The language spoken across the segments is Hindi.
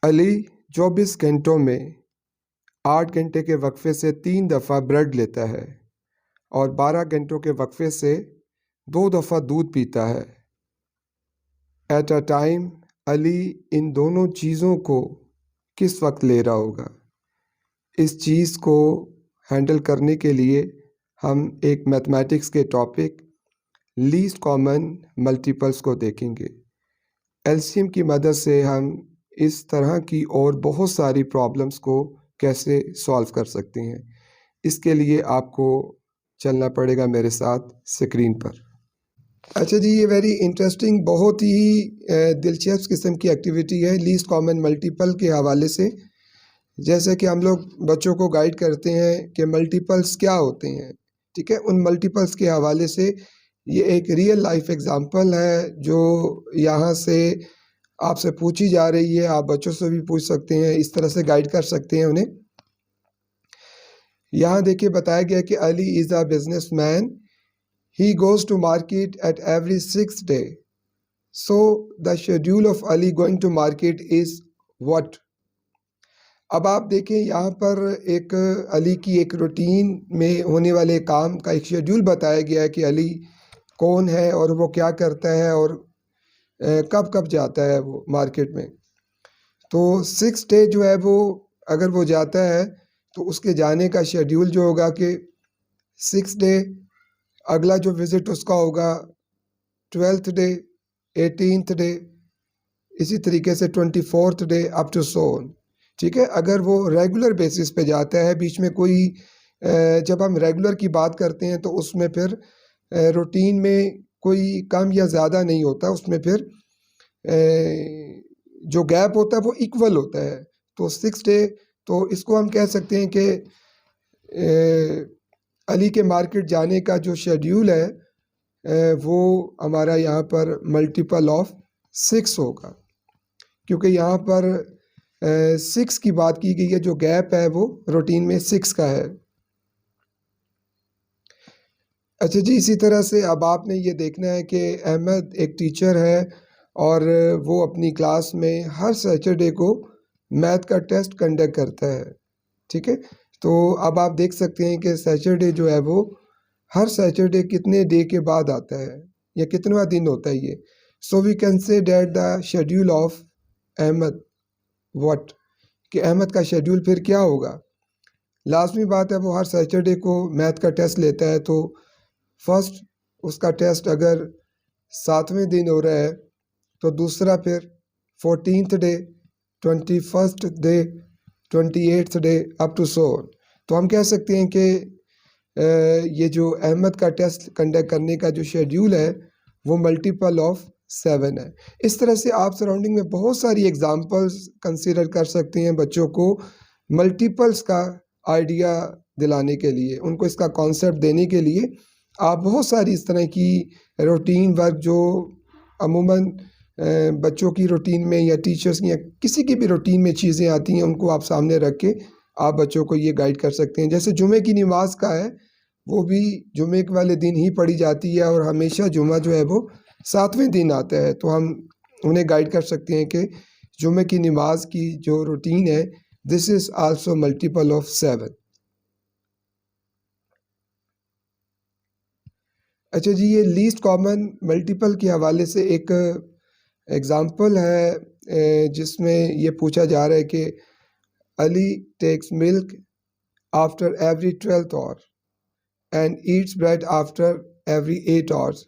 अली 24 घंटों में 8 घंटे के वक्फे से 3 दफ़ा ब्रेड लेता है और 12 घंटों के वक्फे से 2 दफ़ा दूध पीता है। एट अ टाइम अली इन दोनों चीज़ों को किस वक्त ले रहा होगा? इस चीज़ को हैंडल करने के लिए हम एक मैथमेटिक्स के टॉपिक लीस्ट कॉमन मल्टीपल्स को देखेंगे। एलसीएम की मदद से हम इस तरह की और बहुत सारी प्रॉब्लम्स को कैसे सॉल्व कर सकते हैं, इसके लिए आपको चलना पड़ेगा मेरे साथ स्क्रीन पर। अच्छा जी, ये वेरी इंटरेस्टिंग, बहुत ही दिलचस्प किस्म की एक्टिविटी है लीस्ट कॉमन मल्टीपल के हवाले से। जैसे कि हम लोग बच्चों को गाइड करते हैं कि मल्टीपल्स क्या होते हैं, ठीक है। उन मल्टीपल्स के हवाले से ये एक रियल लाइफ एग्जांपल है जो यहाँ से आपसे पूछी जा रही है। आप बच्चों से भी पूछ सकते हैं, इस तरह से गाइड कर सकते हैं उन्हें। यहाँ देखिए बताया गया कि Ali is a businessman, he goes to market at every 6 day, so the schedule of Ali going to market is what. अब आप देखें यहाँ पर एक अली की एक रूटीन में होने वाले काम का एक शेड्यूल बताया गया है कि अली कौन है और वो क्या करता है और कब कब जाता है वो मार्केट में। तो 6 डे जो है वो अगर वो जाता है तो उसके जाने का शेड्यूल जो होगा कि 6 डे, अगला जो विज़िट उसका होगा 12th डे, 18th डे, इसी तरीके से 24th day up to so on, ठीक है। अगर वो रेगुलर बेसिस पे जाता है, बीच में कोई जब हम रेगुलर की बात करते हैं तो उसमें फिर रूटीन में कोई कम या ज़्यादा नहीं होता, उसमें फिर जो गैप होता है वो इक्वल होता है। तो 6 डे, तो इसको हम कह सकते हैं कि अली के मार्केट जाने का जो शेड्यूल है वो हमारा यहाँ पर मल्टीपल ऑफ 6 होगा, क्योंकि यहाँ पर 6 की बात की गई है। जो गैप है वो रूटीन में 6 का है। अच्छा जी, इसी तरह से अब आपने ये देखना है कि अहमद एक टीचर है और वो अपनी क्लास में हर सैटरडे को मैथ का टेस्ट कंडक्ट करता है, ठीक है। तो अब आप देख सकते हैं कि सैटरडे जो है वो हर सैटरडे कितने डे के बाद आता है या कितना दिन होता है ये। So we can say date the schedule of Ahmad what, कि अहमद का शेड्यूल फिर क्या होगा। लाजमी बात है वो हर सैटरडे को मैथ का टेस्ट लेता है। तो फर्स्ट उसका टेस्ट अगर 7वें दिन हो रहा है तो दूसरा फिर 14th day, 21st day, 28th day up to so on. तो हम कह सकते हैं कि ये जो अहमद का टेस्ट कंडक्ट करने का जो शेड्यूल है वो मल्टीपल ऑफ 7 है। इस तरह से आप सराउंडिंग में बहुत सारी एग्जांपल्स कंसीडर कर सकते हैं बच्चों को मल्टीपल्स का आइडिया दिलाने के लिए, उनको इसका कॉन्सेप्ट देने के लिए। आप बहुत सारी इस तरह की रूटीन वर्क जो अमूमन बच्चों की रूटीन में या टीचर्स की या किसी की भी रूटीन में चीज़ें आती हैं, उनको आप सामने रख के आप बच्चों को ये गाइड कर सकते हैं। जैसे जुमे की नमाज का है, वो भी जुमे वाले दिन ही पढ़ी जाती है और हमेशा जुमा जो है वो 7वें दिन आता है। तो हम उन्हें गाइड कर सकते हैं कि जुमे की नमाज की जो रूटीन है, this is also multiple of 7। अच्छा जी, ये लीस्ट कॉमन मल्टीपल के हवाले से एक एग्ज़ाम्पल है जिसमें ये पूछा जा रहा है कि Ali takes milk after every 12th hour and eats bread after every 8 hours,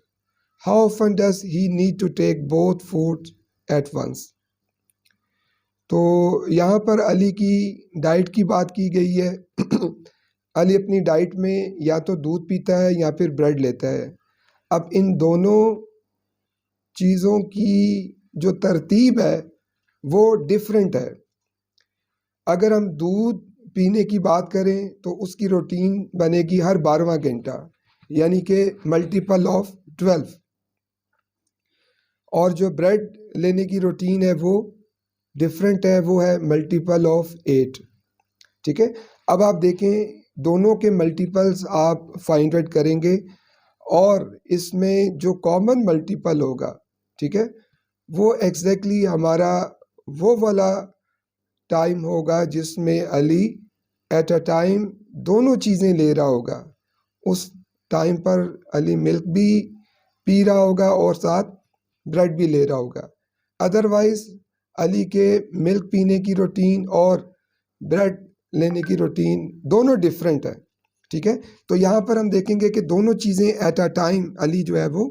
how often does he need to take both food at once. तो यहाँ पर अली की डाइट की बात की गई है। अली अपनी डाइट में या तो दूध पीता है या फिर ब्रेड लेता है। अब इन दोनों चीज़ों की जो तरतीब है वो डिफरेंट है। अगर हम दूध पीने की बात करें तो उसकी रूटीन बनेगी हर 12वां घंटा, यानी कि मल्टीपल ऑफ 12। और जो ब्रेड लेने की रूटीन है वो डिफरेंट है, वो है मल्टीपल ऑफ 8, ठीक है। अब आप देखें दोनों के मल्टीपल्स आप फाइंड आउट करेंगे और इसमें जो कॉमन मल्टीपल होगा, ठीक है, वो एग्जैक्टली हमारा वो वाला टाइम होगा जिसमें अली एट अ टाइम दोनों चीज़ें ले रहा होगा। उस टाइम पर अली मिल्क भी पी रहा होगा और साथ ब्रेड भी ले रहा होगा। अदरवाइज अली के मिल्क पीने की रूटीन और ब्रेड लेने की रूटीन दोनों डिफरेंट है। ठीक है, तो यहाँ पर हम देखेंगे कि दोनों चीज़ें एट अ टाइम अली जो है वो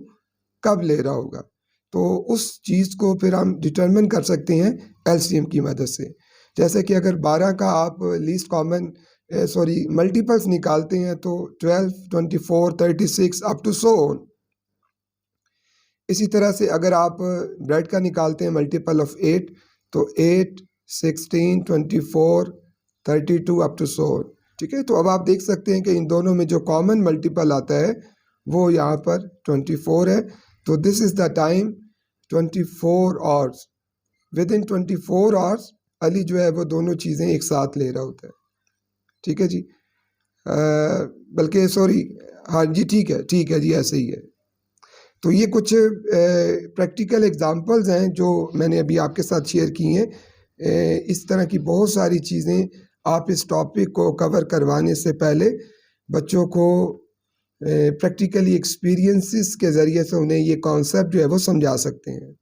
कब ले रहा होगा। तो उस चीज़ को फिर हम डिटरमिन कर सकते हैं एलसीएम की मदद से। जैसे कि अगर 12 का आप लीस्ट कॉमन मल्टीपल्स निकालते हैं तो 12, 24, 36 अप टू सो ऑन। इसी तरह से अगर आप ब्रेड का निकालते हैं मल्टीपल ऑफ 8 तो 8, 16, 24, 32 अप टू सो ऑन। ठीक है, तो अब आप देख सकते हैं कि इन दोनों में जो कॉमन मल्टीपल आता है वो यहाँ पर 24 है। तो this is the time 24 hours. With in 24 hours Ali जो है वो दोनों चीज़ें एक साथ ले रहा होता है। ठीक है जी, बल्कि हाँ जी, ठीक है जी, ऐसे ही है। तो ये कुछ प्रैक्टिकल एग्जांपल्स हैं जो मैंने अभी आपके साथ शेयर की हैं। इस तरह की बहुत सारी चीज़ें आप इस टॉपिक को कवर करवाने से पहले बच्चों को प्रैक्टिकली एक्सपीरियंसेस के ज़रिए से उन्हें ये कॉन्सेप्ट जो है वो समझा सकते हैं।